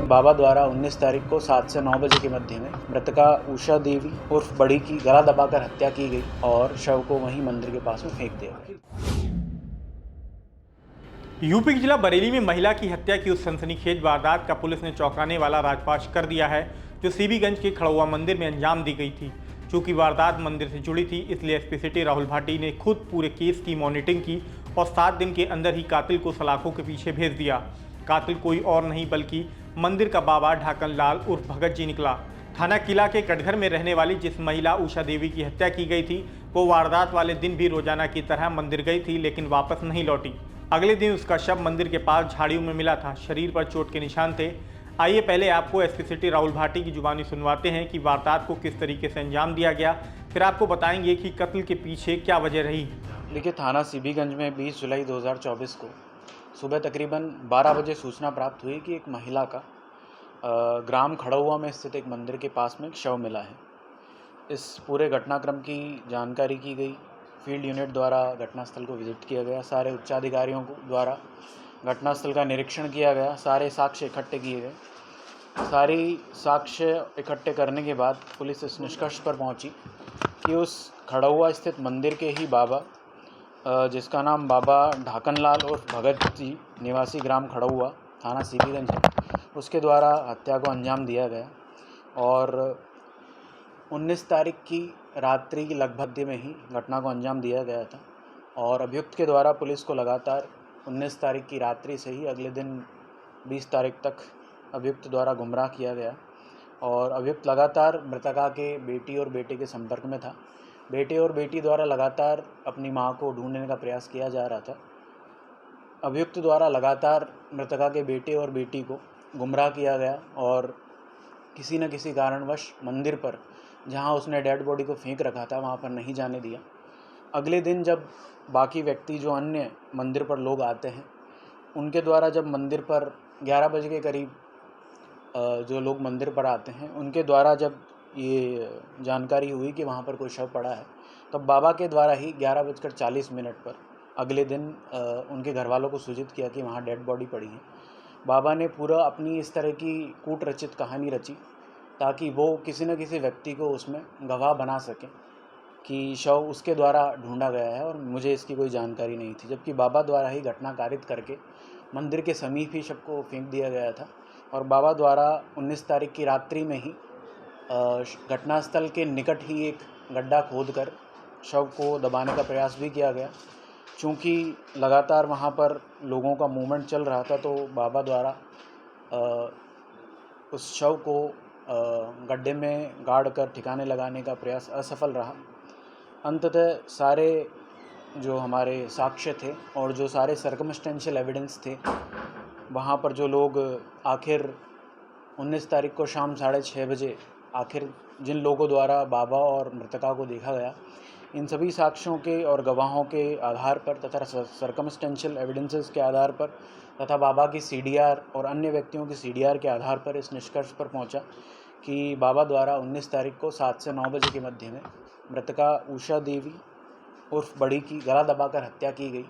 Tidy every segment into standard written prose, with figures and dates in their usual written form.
बाबा द्वारा 19 तारीख को 7 से 9 बजे के मध्य में मृतका उषा देवी उर्फ बड़ी की गला दबाकर हत्या की गई और शव को वहीं मंदिर के पास में फेंक दिया गया। यूपी के जिला बरेली में महिला की हत्या की उस सनसनीखेज वारदात का पुलिस ने चौंकाने वाला राजपाश कर दिया है, जो सीबीगंज के खड़ौआ मंदिर में अंजाम दी गई थी। चूंकि वारदात मंदिर से जुड़ी थी, इसलिए एसपी सिटी राहुल भाटी ने खुद पूरे केस की मॉनिटरिंग की और 7 दिन के अंदर ही कातिल को सलाखों के पीछे भेज दिया। कातिल कोई और नहीं बल्कि मंदिर का बाबा ढाकन लाल उर्फ भगत जी निकला। थाना किला के कटघर में रहने वाली जिस महिला उषा देवी की हत्या की गई थी, वो वारदात वाले दिन भी रोजाना की तरह मंदिर गई थी, लेकिन वापस नहीं लौटी। अगले दिन उसका शव मंदिर के पास झाड़ियों में मिला था। शरीर पर चोट के निशान थे। आइए पहले आपको एसपी सिटी राहुल भाटी की जुबानी सुनवाते हैं कि वारदात को किस तरीके से अंजाम दिया गया, फिर आपको बताएंगे कि कत्ल के पीछे क्या वजह रही। देखिए, थाना सीबीगंज में 20 जुलाई 2024 को सुबह तकरीबन 12 बजे सूचना प्राप्त हुई कि एक महिला का ग्राम खड़ौआ में स्थित एक मंदिर के पास में एक शव मिला है। इस पूरे घटनाक्रम की जानकारी की गई। फील्ड यूनिट द्वारा घटनास्थल को विजिट किया गया। सारे उच्चाधिकारियों द्वारा घटनास्थल का निरीक्षण किया गया। सारे साक्ष्य इकट्ठे किए गए। सारी साक्ष्य इकट्ठे करने के बाद पुलिस इस निष्कर्ष पर पहुंची कि उस खड़ौआ स्थित मंदिर के ही बाबा, जिसका नाम बाबा ढाकन लाल उर्फ भगत जी निवासी ग्राम खड़ौआ थाना सीबीगंज है, उसके द्वारा हत्या को अंजाम दिया गया। और 19 तारीख की रात्रि की लगभग में ही घटना को अंजाम दिया गया था। और अभियुक्त के द्वारा पुलिस को लगातार 19 तारीख की रात्रि से ही अगले दिन 20 तारीख तक अभियुक्त द्वारा गुमराह किया गया। और अभियुक्त लगातार मृतका के बेटी और बेटे के संपर्क में था। बेटे और बेटी द्वारा लगातार अपनी मां को ढूंढने का प्रयास किया जा रहा था। अभियुक्त द्वारा लगातार मृतका के बेटे और बेटी को गुमराह किया गया और किसी न किसी कारणवश मंदिर पर, जहां उसने डेड बॉडी को फेंक रखा था, वहां पर नहीं जाने दिया। अगले दिन जब बाकी व्यक्ति, जो अन्य मंदिर पर लोग आते हैं, उनके द्वारा जब मंदिर पर 11 बजे के करीब जो लोग मंदिर पर आते हैं, उनके द्वारा जब ये जानकारी हुई कि वहाँ पर कोई शव पड़ा है, तब बाबा के द्वारा ही 11:40 पर अगले दिन उनके घर वालों को सूचित किया कि वहाँ डेड बॉडी पड़ी है। बाबा ने पूरा अपनी इस तरह की कूट रचित कहानी रची ताकि वो किसी न किसी व्यक्ति को उसमें गवाह बना सकें कि शव उसके द्वारा ढूंढा गया है और मुझे इसकी कोई जानकारी नहीं थी। जबकि बाबा द्वारा ही घटना कारित करके मंदिर के समीप ही शव को फेंक दिया गया था। और बाबा द्वारा 19 तारीख की रात्रि में ही घटनास्थल के निकट ही एक गड्ढा खोदकर शव को दबाने का प्रयास भी किया गया। चूँकि लगातार वहाँ पर लोगों का मूवमेंट चल रहा था, तो बाबा द्वारा उस शव को गड्ढे में गाड़ कर ठिकाने लगाने का प्रयास असफल रहा। अंततः सारे जो हमारे साक्ष्य थे और जो सारे सर्कमस्टेंशियल एविडेंस थे, वहाँ पर जो लोग आखिर 19 तारीख को शाम 6:30 बजे आखिर जिन लोगों द्वारा बाबा और मृतका को देखा गया, इन सभी साक्ष्यों के और गवाहों के आधार पर तथा सर्कमस्टेंशियल एविडेंसेस के आधार पर तथा बाबा की सीडीआर और अन्य व्यक्तियों की सीडीआर के आधार पर इस निष्कर्ष पर पहुंचा कि बाबा द्वारा 19 तारीख को 7 से 9 बजे के मध्य में मृतका उषा देवी उर्फ बड़ी की गला दबाकर हत्या की गई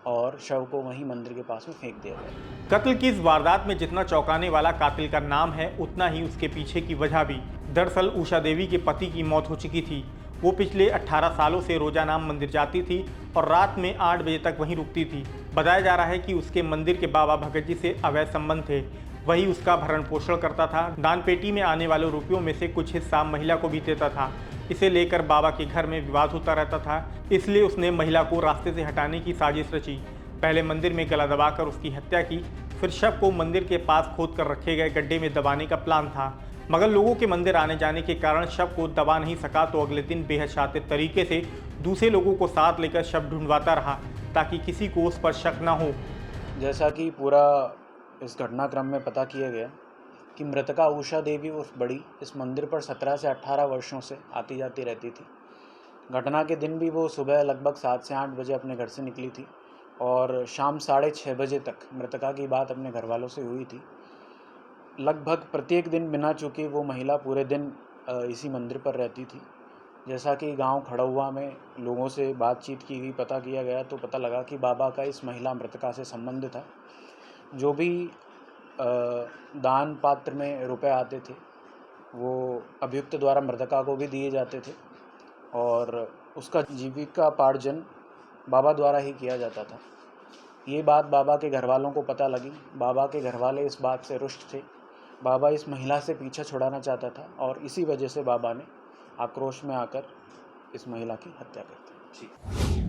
और शव को वहीं मंदिर के पास में फेंक दिया गया। कत्ल की इस वारदात में जितना चौंकाने वाला कातिल का नाम है, उतना ही उसके पीछे की वजह भी। दरअसल उषा देवी के पति की मौत हो चुकी थी। वो पिछले 18 सालों से रोजाना मंदिर जाती थी और रात में 8 बजे तक वहीं रुकती थी। बताया जा रहा है कि उसके मंदिर के बाबा भगत जी से अवैध संबंध थे। वही उसका भरण पोषण करता था। दान पेटी में आने वाले रुपयों में से कुछ हिस्सा महिला को भी देता था। इसे लेकर बाबा के घर में विवाद होता रहता था, इसलिए उसने महिला को रास्ते से हटाने की साजिश रची। पहले मंदिर में गला दबाकर उसकी हत्या की, फिर शव को मंदिर के पास खोद कर रखे गए गड्ढे में दबाने का प्लान था। मगर लोगों के मंदिर आने जाने के कारण शव को दबा नहीं सका, तो अगले दिन बेहद शातिर तरीके से दूसरे लोगों को साथ लेकर शव ढूंढवाता रहा ताकि किसी को उस पर शक न हो। जैसा कि पूरा इस घटनाक्रम में पता किया गया कि मृतका उषा देवी उर्फ बड़ी इस मंदिर पर 17 से 18 वर्षों से आती जाती रहती थी। घटना के दिन भी वो सुबह लगभग 7 से 8 बजे अपने घर से निकली थी और शाम 6:30 बजे तक मृतका की बात अपने घर वालों से हुई थी। लगभग प्रत्येक दिन बिना चूके वो महिला पूरे दिन इसी मंदिर पर रहती थी। जैसा कि गांव खड़ौआ में लोगों से बातचीत की गई, पता किया गया, तो पता लगा कि बाबा का इस महिला मृतका से संबंध था। जो भी दान पात्र में रुपए आते थे वो अभियुक्त द्वारा मृतका को भी दिए जाते थे और उसका जीविकापार्जन बाबा द्वारा ही किया जाता था। ये बात बाबा के घरवालों को पता लगी। बाबा के घरवाले इस बात से रुष्ट थे। बाबा इस महिला से पीछा छुड़ाना चाहता था और इसी वजह से बाबा ने आक्रोश में आकर इस महिला की हत्या कर दी।